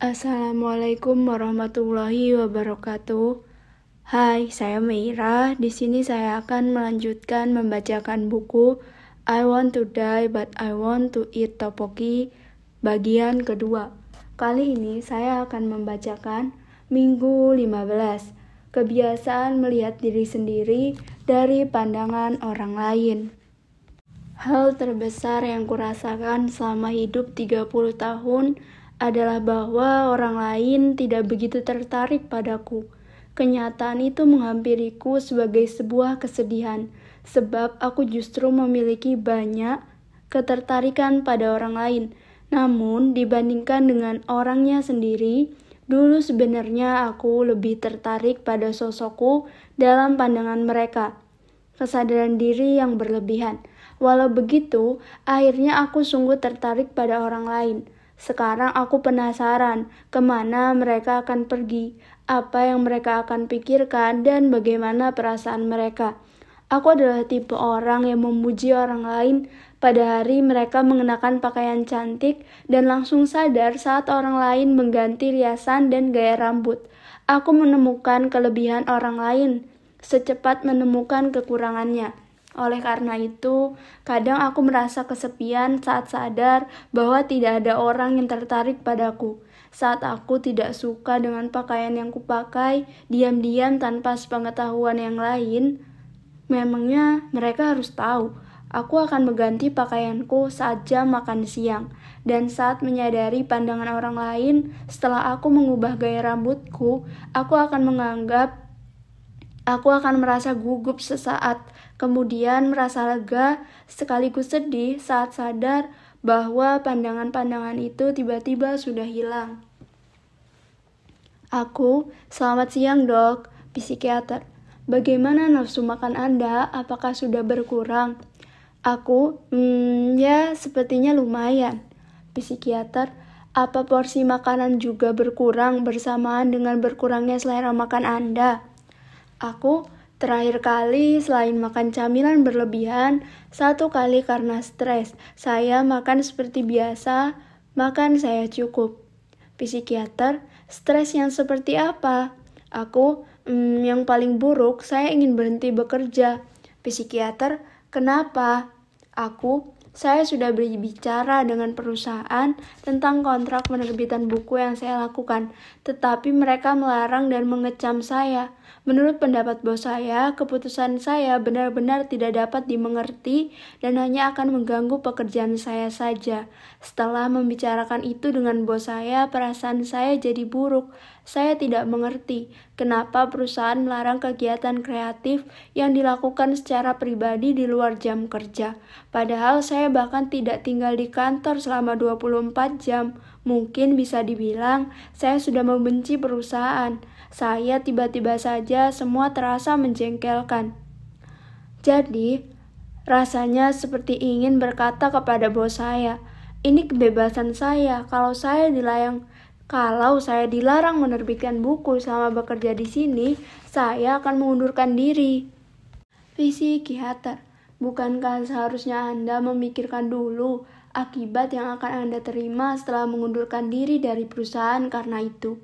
Assalamualaikum warahmatullahi wabarakatuh. Hai, saya Meira. Di sini saya akan melanjutkan membacakan buku I Want to Die But I Want to Eat Tteokbokki bagian kedua. Kali ini saya akan membacakan Minggu 15. Kebiasaan melihat diri sendiri dari pandangan orang lain. Hal terbesar yang kurasakan selama hidup 30 tahun adalah bahwa orang lain tidak begitu tertarik padaku. Kenyataan itu menghampiriku sebagai sebuah kesedihan, sebab aku justru memiliki banyak ketertarikan pada orang lain. Namun, dibandingkan dengan orangnya sendiri, dulu sebenarnya aku lebih tertarik pada sosokku dalam pandangan mereka. Kesadaran diri yang berlebihan. Walau begitu, akhirnya aku sungguh tertarik pada orang lain. Sekarang aku penasaran kemana mereka akan pergi, apa yang mereka akan pikirkan, dan bagaimana perasaan mereka. Aku adalah tipe orang yang memuji orang lain pada hari mereka mengenakan pakaian cantik dan langsung sadar saat orang lain mengganti riasan dan gaya rambut. Aku menemukan kelebihan orang lain secepat menemukan kekurangannya. Oleh karena itu, kadang aku merasa kesepian saat sadar bahwa tidak ada orang yang tertarik padaku. Saat aku tidak suka dengan pakaian yang kupakai, diam-diam tanpa sepengetahuan yang lain, memangnya mereka harus tahu. Aku akan mengganti pakaianku saat jam makan siang. Dan saat menyadari pandangan orang lain, setelah aku mengubah gaya rambutku, aku akan merasa gugup sesaat, kemudian merasa lega sekaligus sedih saat sadar bahwa pandangan-pandangan itu tiba-tiba sudah hilang. Selamat siang dok, psikiater. Bagaimana nafsu makan Anda? Apakah sudah berkurang? Ya sepertinya lumayan. Psikiater, apa porsi makanan juga berkurang bersamaan dengan berkurangnya selera makan Anda? Terakhir kali selain makan camilan berlebihan, 1 kali karena stres. Saya makan seperti biasa, makan saya cukup. Psikiater, stres yang seperti apa? Yang paling buruk, saya ingin berhenti bekerja. Psikiater, kenapa? Saya sudah berbicara dengan perusahaan tentang kontrak penerbitan buku yang saya lakukan, tetapi mereka melarang dan mengecam saya. Menurut pendapat bos saya, keputusan saya benar-benar tidak dapat dimengerti dan hanya akan mengganggu pekerjaan saya saja. Setelah membicarakan itu dengan bos saya, perasaan saya jadi buruk. Saya tidak mengerti kenapa perusahaan melarang kegiatan kreatif yang dilakukan secara pribadi di luar jam kerja. Padahal saya bahkan tidak tinggal di kantor selama 24 jam. Mungkin bisa dibilang saya sudah membenci perusahaan. Saya tiba-tiba saja semua terasa menjengkelkan. Jadi, rasanya seperti ingin berkata kepada bos saya, ini kebebasan saya. Kalau saya dilarang menerbitkan buku selama bekerja di sini, saya akan mengundurkan diri. Psikiater, bukankah seharusnya Anda memikirkan dulu akibat yang akan Anda terima setelah mengundurkan diri dari perusahaan karena itu?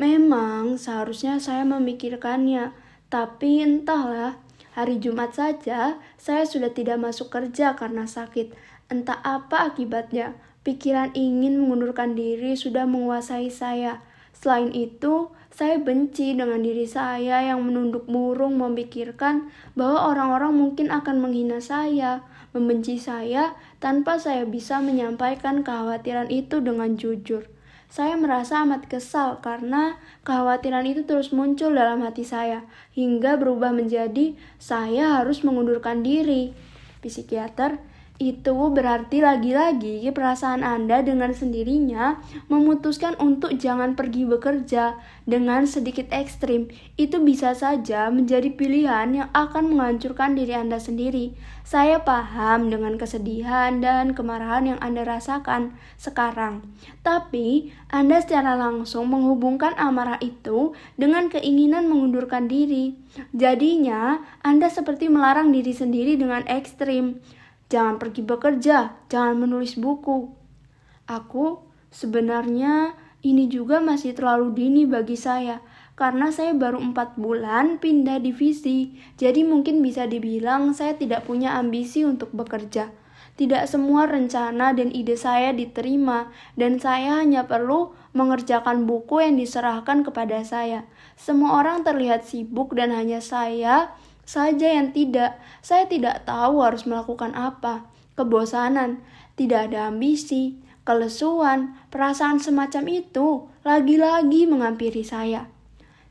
Memang seharusnya saya memikirkannya, tapi entahlah, hari Jumat saja saya sudah tidak masuk kerja karena sakit. Entah apa akibatnya, pikiran ingin mengundurkan diri sudah menguasai saya. Selain itu, saya benci dengan diri saya yang menunduk murung memikirkan bahwa orang-orang mungkin akan menghina saya, membenci saya tanpa saya bisa menyampaikan kekhawatiran itu dengan jujur. Saya merasa amat kesal karena kekhawatiran itu terus muncul dalam hati saya, hingga berubah menjadi saya harus mengundurkan diri. Psikiater, itu berarti lagi-lagi perasaan Anda dengan sendirinya memutuskan untuk jangan pergi bekerja dengan sedikit ekstrim. Itu bisa saja menjadi pilihan yang akan menghancurkan diri Anda sendiri. Saya paham dengan kesedihan dan kemarahan yang Anda rasakan sekarang. Tapi, Anda secara langsung menghubungkan amarah itu dengan keinginan mengundurkan diri. Jadinya, Anda seperti melarang diri sendiri dengan ekstrim. Jangan pergi bekerja, jangan menulis buku. Sebenarnya ini juga masih terlalu dini bagi saya, karena saya baru 4 bulan pindah divisi, jadi mungkin bisa dibilang saya tidak punya ambisi untuk bekerja. Tidak semua rencana dan ide saya diterima, dan saya hanya perlu mengerjakan buku yang diserahkan kepada saya. Semua orang terlihat sibuk dan hanya saya saja yang tidak. Saya tidak tahu harus melakukan apa. Kebosanan, tidak ada ambisi, kelesuan, perasaan semacam itu lagi-lagi menghampiri saya.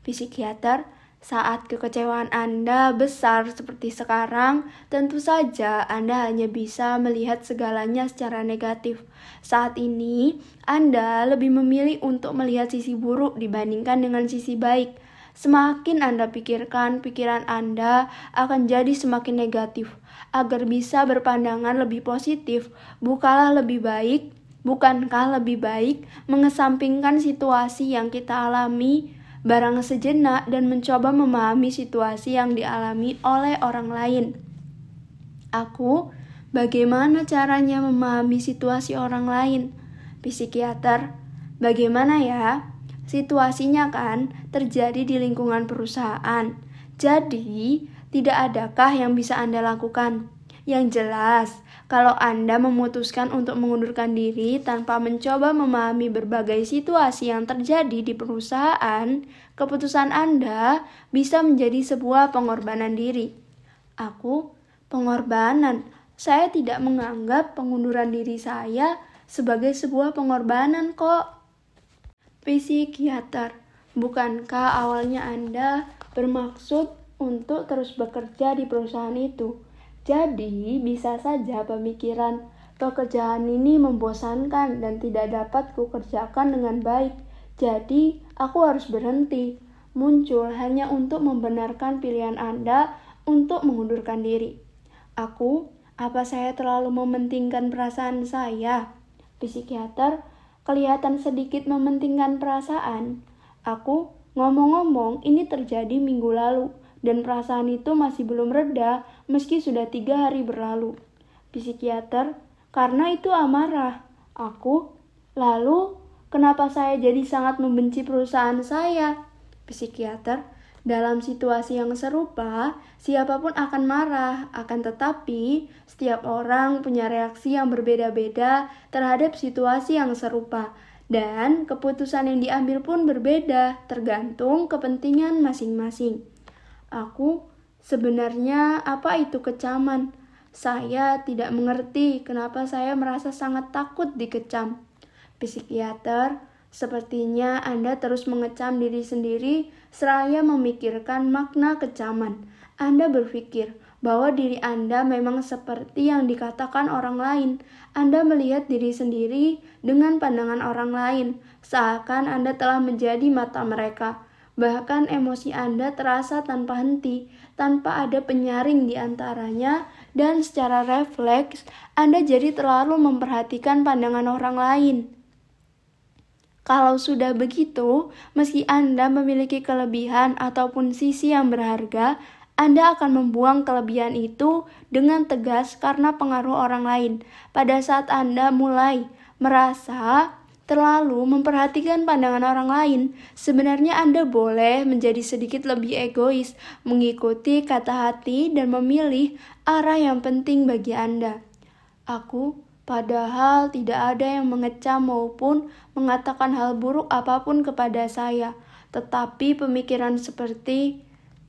Psikiater, saat kekecewaan Anda besar seperti sekarang, tentu saja Anda hanya bisa melihat segalanya secara negatif. Saat ini, Anda lebih memilih untuk melihat sisi buruk dibandingkan dengan sisi baik. Semakin Anda pikirkan, pikiran Anda akan jadi semakin negatif. Agar bisa berpandangan lebih positif, bukankah lebih baik mengesampingkan situasi yang kita alami barang sejenak dan mencoba memahami situasi yang dialami oleh orang lain. Aku, bagaimana caranya memahami situasi orang lain? Psikiater, bagaimana ya? Situasinya kan terjadi di lingkungan perusahaan. Jadi, tidak adakah yang bisa Anda lakukan? Yang jelas, kalau Anda memutuskan untuk mengundurkan diri tanpa mencoba memahami berbagai situasi yang terjadi di perusahaan, keputusan Anda bisa menjadi sebuah pengorbanan diri. Aku, pengorbanan. Saya tidak menganggap pengunduran diri saya sebagai sebuah pengorbanan kok. Psikiater, bukankah awalnya Anda bermaksud untuk terus bekerja di perusahaan itu? Jadi, bisa saja pemikiran pekerjaan ini membosankan dan tidak dapat kukerjakan dengan baik. Jadi, aku harus berhenti. Muncul hanya untuk membenarkan pilihan Anda untuk mengundurkan diri. Aku, apa saya terlalu mementingkan perasaan saya? Psikiater, kelihatan sedikit mementingkan perasaan. Aku, ngomong-ngomong, ini terjadi minggu lalu. Dan perasaan itu masih belum reda meski sudah 3 hari berlalu. Psikiater, karena itu amarah. Aku, lalu kenapa saya jadi sangat membenci perusahaan saya? Psikiater, dalam situasi yang serupa, siapapun akan marah. Akan tetapi, setiap orang punya reaksi yang berbeda-beda terhadap situasi yang serupa. Dan keputusan yang diambil pun berbeda, tergantung kepentingan masing-masing. Aku, sebenarnya apa itu kecaman? Saya tidak mengerti kenapa saya merasa sangat takut dikecam. Psikiater, sepertinya Anda terus mengecam diri sendiri seraya memikirkan makna kecaman. Anda berpikir bahwa diri Anda memang seperti yang dikatakan orang lain. Anda melihat diri sendiri dengan pandangan orang lain, seakan Anda telah menjadi mata mereka. Bahkan emosi Anda terasa tanpa henti, tanpa ada penyaring di antaranya, dan secara refleks Anda jadi terlalu memperhatikan pandangan orang lain. Kalau sudah begitu, meski Anda memiliki kelebihan ataupun sisi yang berharga, Anda akan membuang kelebihan itu dengan tegas karena pengaruh orang lain. Pada saat Anda mulai merasa terlalu memperhatikan pandangan orang lain, sebenarnya Anda boleh menjadi sedikit lebih egois, mengikuti kata hati dan memilih arah yang penting bagi Anda. Aku, padahal tidak ada yang mengecam maupun mengatakan hal buruk apapun kepada saya, tetapi pemikiran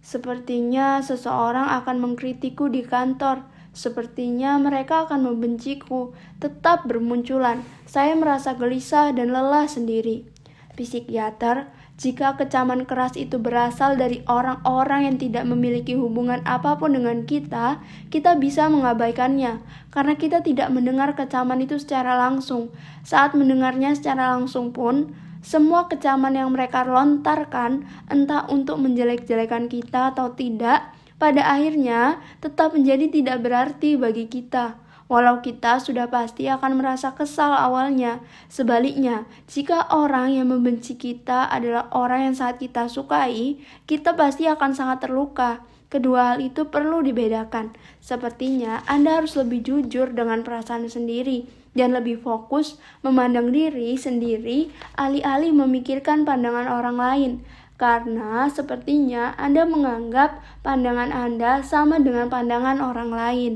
sepertinya seseorang akan mengkritikku di kantor. Sepertinya mereka akan membenciku, tetap bermunculan. Saya merasa gelisah dan lelah sendiri. Psikiater, jika kecaman keras itu berasal dari orang-orang yang tidak memiliki hubungan apapun dengan kita bisa mengabaikannya, karena kita tidak mendengar kecaman itu secara langsung. Saat mendengarnya secara langsung pun, semua kecaman yang mereka lontarkan, entah untuk menjelek-jelekan kita atau tidak, pada akhirnya tetap menjadi tidak berarti bagi kita. Walau kita sudah pasti akan merasa kesal awalnya. Sebaliknya, jika orang yang membenci kita adalah orang yang sangat kita sukai, kita pasti akan sangat terluka. Kedua hal itu perlu dibedakan. Sepertinya Anda harus lebih jujur dengan perasaan sendiri. dan lebih fokus memandang diri sendiri alih-alih memikirkan pandangan orang lain. Karena sepertinya Anda menganggap pandangan Anda sama dengan pandangan orang lain.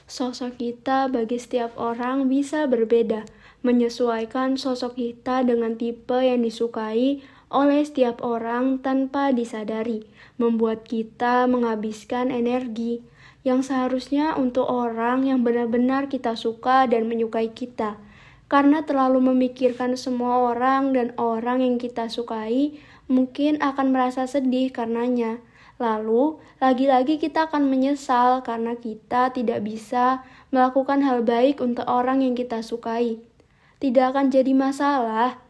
Sosok kita bagi setiap orang bisa berbeda, menyesuaikan sosok kita dengan tipe yang disukai oleh setiap orang tanpa disadari, membuat kita menghabiskan energi yang seharusnya untuk orang yang benar-benar kita suka dan menyukai kita. Karena terlalu memikirkan semua orang dan orang yang kita sukai, mungkin akan merasa sedih karenanya. Lalu, lagi-lagi kita akan menyesal karena kita tidak bisa melakukan hal baik untuk orang yang kita sukai. Tidak akan jadi masalah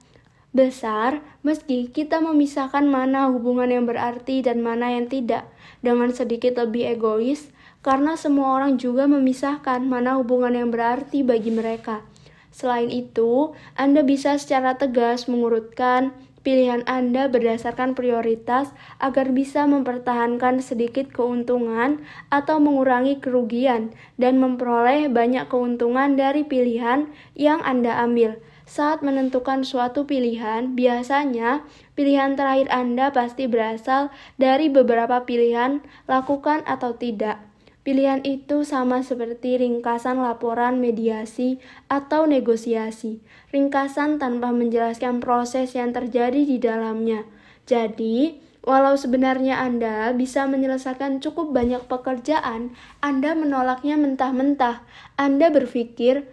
besar meski kita memisahkan mana hubungan yang berarti dan mana yang tidak, dengan sedikit lebih egois, karena semua orang juga memisahkan mana hubungan yang berarti bagi mereka. Selain itu, Anda bisa secara tegas mengurutkan pilihan Anda berdasarkan prioritas agar bisa mempertahankan sedikit keuntungan atau mengurangi kerugian dan memperoleh banyak keuntungan dari pilihan yang Anda ambil. Saat menentukan suatu pilihan, biasanya pilihan terakhir Anda pasti berasal dari beberapa pilihan lakukan atau tidak. Pilihan itu sama seperti ringkasan laporan mediasi atau negosiasi, ringkasan tanpa menjelaskan proses yang terjadi di dalamnya. Jadi, walau sebenarnya Anda bisa menyelesaikan cukup banyak pekerjaan, Anda menolaknya mentah-mentah. Anda berpikir,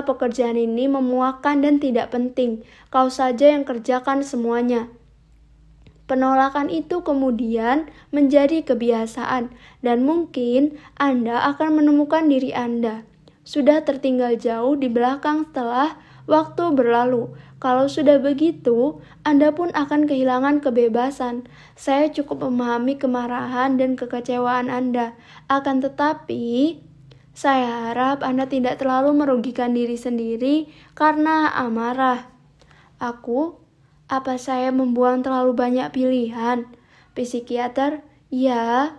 pekerjaan ini memuakkan dan tidak penting, kau saja yang kerjakan semuanya. Penolakan itu kemudian menjadi kebiasaan dan mungkin Anda akan menemukan diri Anda sudah tertinggal jauh di belakang setelah waktu berlalu. Kalau sudah begitu, Anda pun akan kehilangan kebebasan. Saya cukup memahami kemarahan dan kekecewaan Anda. Akan tetapi, saya harap Anda tidak terlalu merugikan diri sendiri karena amarah. Apa saya membuang terlalu banyak pilihan? Psikiater, ya.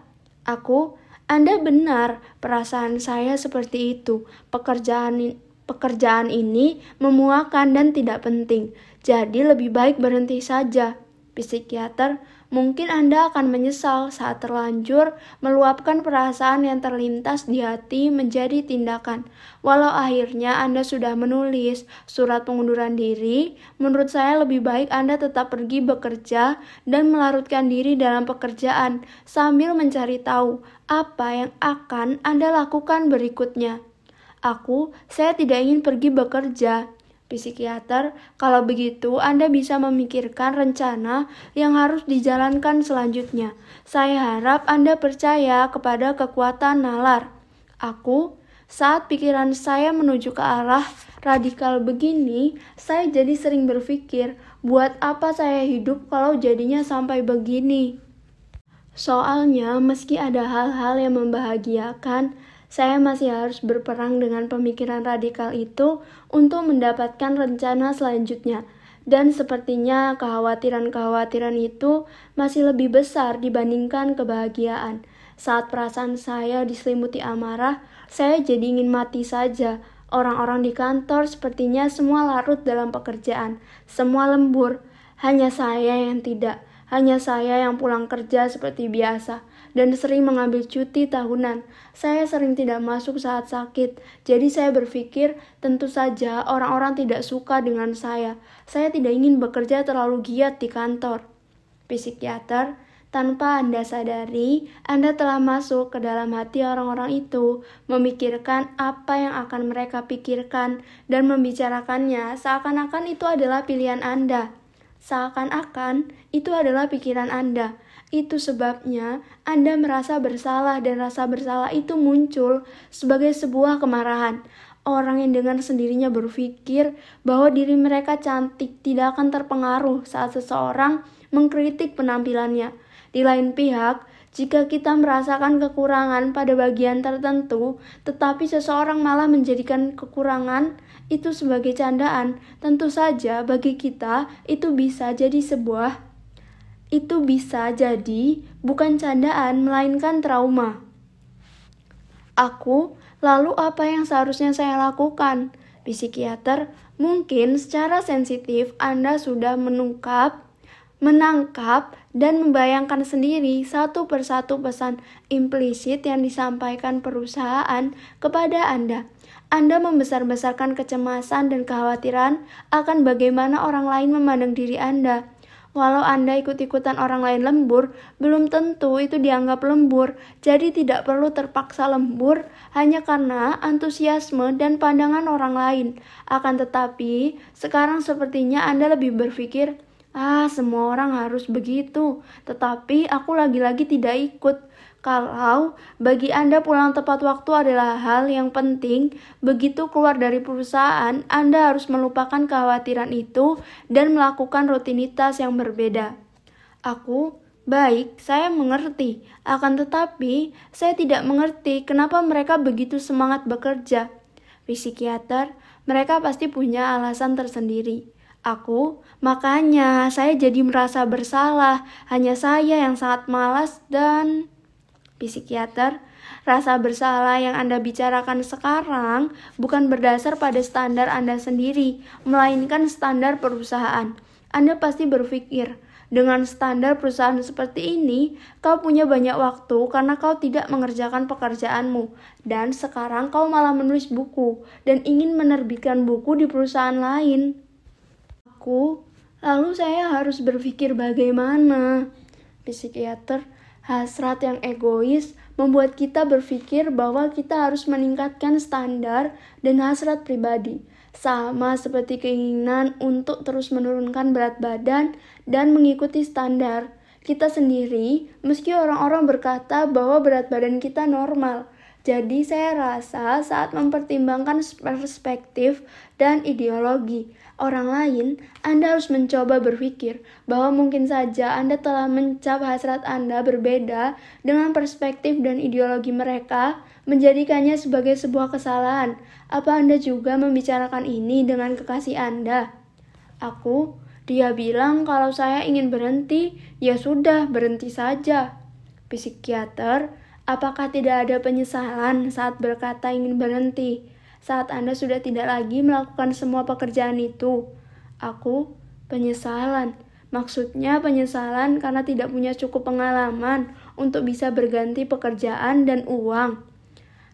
Anda benar, perasaan saya seperti itu. Pekerjaan ini memuakkan dan tidak penting, jadi lebih baik berhenti saja. Psikiater, mungkin Anda akan menyesal saat terlanjur meluapkan perasaan yang terlintas di hati menjadi tindakan. Walau akhirnya Anda sudah menulis surat pengunduran diri, menurut saya lebih baik Anda tetap pergi bekerja dan melarutkan diri dalam pekerjaan sambil mencari tahu apa yang akan Anda lakukan berikutnya. Saya tidak ingin pergi bekerja. Psikiater, kalau begitu Anda bisa memikirkan rencana yang harus dijalankan selanjutnya. Saya harap Anda percaya kepada kekuatan nalar. Saat pikiran saya menuju ke arah radikal begini, saya jadi sering berpikir, buat apa saya hidup kalau jadinya sampai begini? Soalnya, meski ada hal-hal yang membahagiakan, saya masih harus berperang dengan pemikiran radikal itu untuk mendapatkan rencana selanjutnya. Dan sepertinya kekhawatiran-kekhawatiran itu masih lebih besar dibandingkan kebahagiaan. Saat perasaan saya diselimuti amarah, saya jadi ingin mati saja. Orang-orang di kantor sepertinya semua larut dalam pekerjaan, semua lembur. Hanya saya yang tidak. Hanya saya yang pulang kerja seperti biasa dan sering mengambil cuti tahunan. Saya sering tidak masuk saat sakit, jadi saya berpikir tentu saja orang-orang tidak suka dengan saya. Saya tidak ingin bekerja terlalu giat di kantor. Psikiater, tanpa Anda sadari, Anda telah masuk ke dalam hati orang-orang itu, memikirkan apa yang akan mereka pikirkan dan membicarakannya seakan-akan itu adalah pilihan Anda. Seakan-akan itu adalah pikiran Anda. Itu sebabnya Anda merasa bersalah dan rasa bersalah itu muncul sebagai sebuah kemarahan. Orang yang dengan sendirinya berpikir bahwa diri mereka cantik tidak akan terpengaruh saat seseorang mengkritik penampilannya. Di lain pihak, jika kita merasakan kekurangan pada bagian tertentu, tetapi seseorang malah menjadikan kekurangan itu sebagai candaan, tentu saja bagi kita itu bisa jadi bukan candaan melainkan trauma. Lalu apa yang seharusnya saya lakukan? Psikiater, mungkin secara sensitif Anda sudah menangkap, dan membayangkan sendiri satu persatu pesan implisit yang disampaikan perusahaan kepada Anda. Anda membesar-besarkan kecemasan dan kekhawatiran akan bagaimana orang lain memandang diri Anda. Walau Anda ikut-ikutan orang lain lembur, belum tentu itu dianggap lembur. Jadi tidak perlu terpaksa lembur hanya karena antusiasme dan pandangan orang lain. Akan tetapi, sekarang sepertinya Anda lebih berpikir, semua orang harus begitu. Tetapi aku lagi-lagi tidak ikut. Kalau bagi Anda pulang tepat waktu adalah hal yang penting, begitu keluar dari perusahaan, Anda harus melupakan kekhawatiran itu dan melakukan rutinitas yang berbeda. Baik, saya mengerti. Akan tetapi, saya tidak mengerti kenapa mereka begitu semangat bekerja. Psikiater, mereka pasti punya alasan tersendiri. Makanya saya jadi merasa bersalah. Hanya saya yang sangat malas dan... Psikiater, rasa bersalah yang Anda bicarakan sekarang bukan berdasar pada standar Anda sendiri, melainkan standar perusahaan. Anda pasti berpikir, dengan standar perusahaan seperti ini, kau punya banyak waktu karena kau tidak mengerjakan pekerjaanmu. Dan sekarang kau malah menulis buku dan ingin menerbitkan buku di perusahaan lain. Lalu saya harus berpikir bagaimana? Psikiater, hasrat yang egois membuat kita berpikir bahwa kita harus meningkatkan standar dan hasrat pribadi. Sama seperti keinginan untuk terus menurunkan berat badan dan mengikuti standar kita sendiri, meski orang-orang berkata bahwa berat badan kita normal. Jadi saya rasa saat mempertimbangkan perspektif dan ideologi orang lain, Anda harus mencoba berpikir bahwa mungkin saja Anda telah mencap hasrat Anda berbeda dengan perspektif dan ideologi mereka, menjadikannya sebagai sebuah kesalahan. Apa Anda juga membicarakan ini dengan kekasih Anda? Dia bilang kalau saya ingin berhenti, ya sudah, berhenti saja. Psikiater, apakah tidak ada penyesalan saat berkata ingin berhenti? Saat Anda sudah tidak lagi melakukan semua pekerjaan itu? Penyesalan. Maksudnya penyesalan karena tidak punya cukup pengalaman untuk bisa berganti pekerjaan dan uang.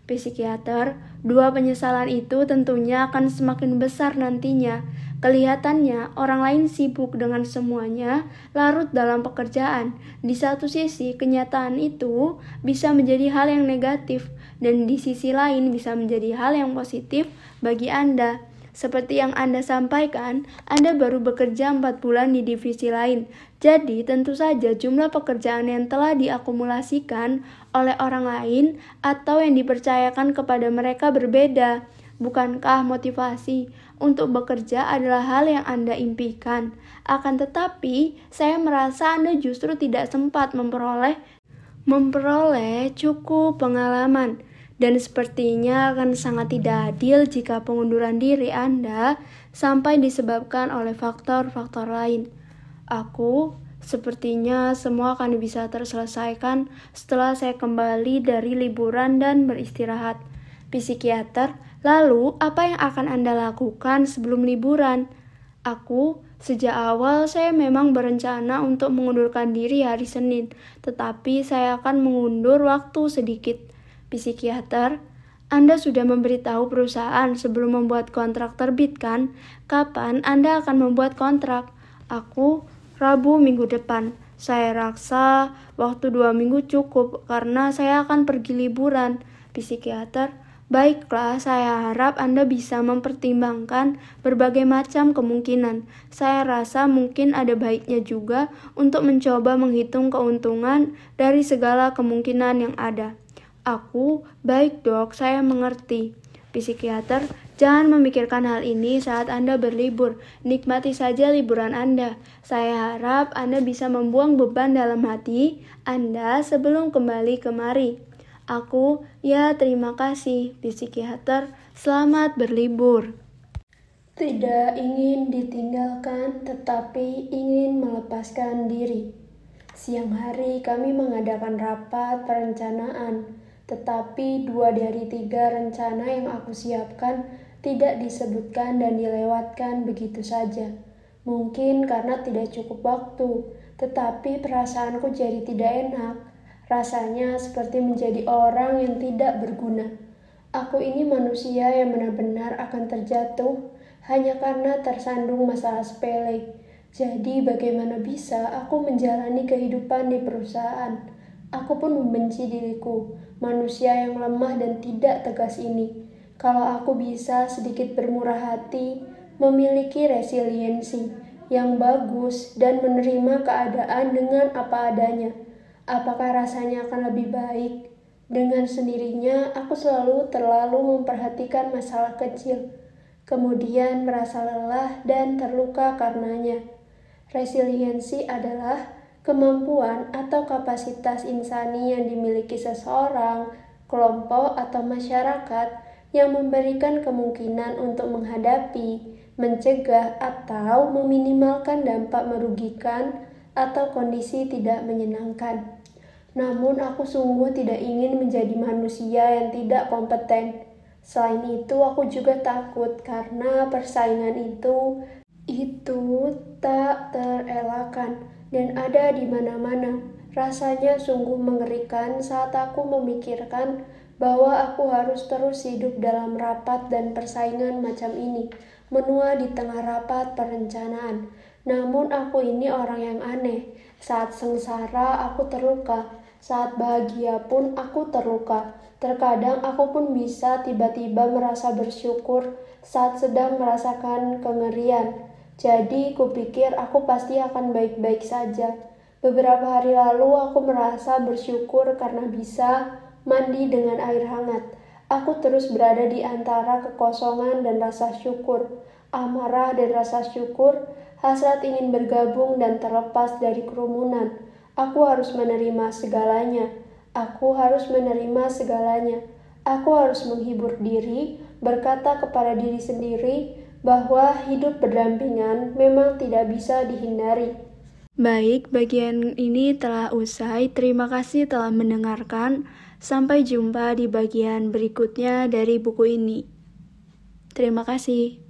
Psikiater, dua penyesalan itu tentunya akan semakin besar nantinya. Kelihatannya orang lain sibuk dengan semuanya, larut dalam pekerjaan. Di satu sisi, kenyataan itu bisa menjadi hal yang negatif, dan di sisi lain bisa menjadi hal yang positif bagi Anda. Seperti yang Anda sampaikan, Anda baru bekerja 4 bulan di divisi lain. Jadi tentu saja jumlah pekerjaan yang telah diakumulasikan oleh orang lain atau yang dipercayakan kepada mereka berbeda. Bukankah motivasi untuk bekerja adalah hal yang Anda impikan? Akan tetapi, saya merasa Anda justru tidak sempat memperoleh cukup pengalaman. Dan sepertinya akan sangat tidak adil jika pengunduran diri Anda sampai disebabkan oleh faktor-faktor lain. Sepertinya semua akan bisa terselesaikan setelah saya kembali dari liburan dan beristirahat. Psikiater, lalu apa yang akan Anda lakukan sebelum liburan? Sejak awal saya memang berencana untuk mengundurkan diri hari Senin, tetapi saya akan mengundur waktu sedikit. Psikiater, Anda sudah memberitahu perusahaan sebelum membuat kontrak terbit kan? Kapan Anda akan membuat kontrak? Rabu minggu depan. Saya rasa waktu 2 minggu cukup karena saya akan pergi liburan. Psikiater, baiklah, saya harap Anda bisa mempertimbangkan berbagai macam kemungkinan. Saya rasa mungkin ada baiknya juga untuk mencoba menghitung keuntungan dari segala kemungkinan yang ada. Baik dok, saya mengerti. Psikiater, jangan memikirkan hal ini saat Anda berlibur. Nikmati saja liburan Anda. Saya harap Anda bisa membuang beban dalam hati Anda sebelum kembali kemari. Terima kasih, psikiater. Selamat berlibur. Tidak ingin ditinggalkan, tetapi ingin melepaskan diri. Siang hari kami mengadakan rapat perencanaan, tetapi 2 dari 3 rencana yang aku siapkan tidak disebutkan dan dilewatkan begitu saja. Mungkin karena tidak cukup waktu, tetapi perasaanku jadi tidak enak. Rasanya seperti menjadi orang yang tidak berguna. Aku ini manusia yang benar-benar akan terjatuh hanya karena tersandung masalah sepele. Jadi bagaimana bisa aku menjalani kehidupan di perusahaan? Aku pun membenci diriku, manusia yang lemah dan tidak tegas ini. Kalau aku bisa sedikit bermurah hati, memiliki resiliensi yang bagus dan menerima keadaan dengan apa adanya, apakah rasanya akan lebih baik? Dengan sendirinya, aku terlalu memperhatikan masalah kecil, kemudian merasa lelah dan terluka karenanya. Resiliensi adalah kemampuan atau kapasitas insani yang dimiliki seseorang, kelompok, atau masyarakat yang memberikan kemungkinan untuk menghadapi, mencegah, atau meminimalkan dampak merugikan atau kondisi tidak menyenangkan. Namun aku sungguh tidak ingin menjadi manusia yang tidak kompeten. Selain itu, aku juga takut karena persaingan itu tak terelakkan dan ada di mana-mana. Rasanya sungguh mengerikan saat aku memikirkan bahwa aku harus terus hidup dalam rapat dan persaingan macam ini, menua di tengah rapat perencanaan. Namun aku ini orang yang aneh. Saat sengsara aku terluka, saat bahagia pun aku terluka. Terkadang aku pun bisa tiba-tiba merasa bersyukur saat sedang merasakan kengerian. Jadi kupikir aku pasti akan baik-baik saja. Beberapa hari lalu aku merasa bersyukur karena bisa mandi dengan air hangat. Aku terus berada di antara kekosongan dan rasa syukur, amarah dan rasa syukur, hasrat ingin bergabung dan terlepas dari kerumunan. Aku harus menerima segalanya. Aku harus menerima segalanya. Aku harus menghibur diri, berkata kepada diri sendiri bahwa hidup berdampingan memang tidak bisa dihindari. Baik, bagian ini telah usai. Terima kasih telah mendengarkan. Sampai jumpa di bagian berikutnya dari buku ini. Terima kasih.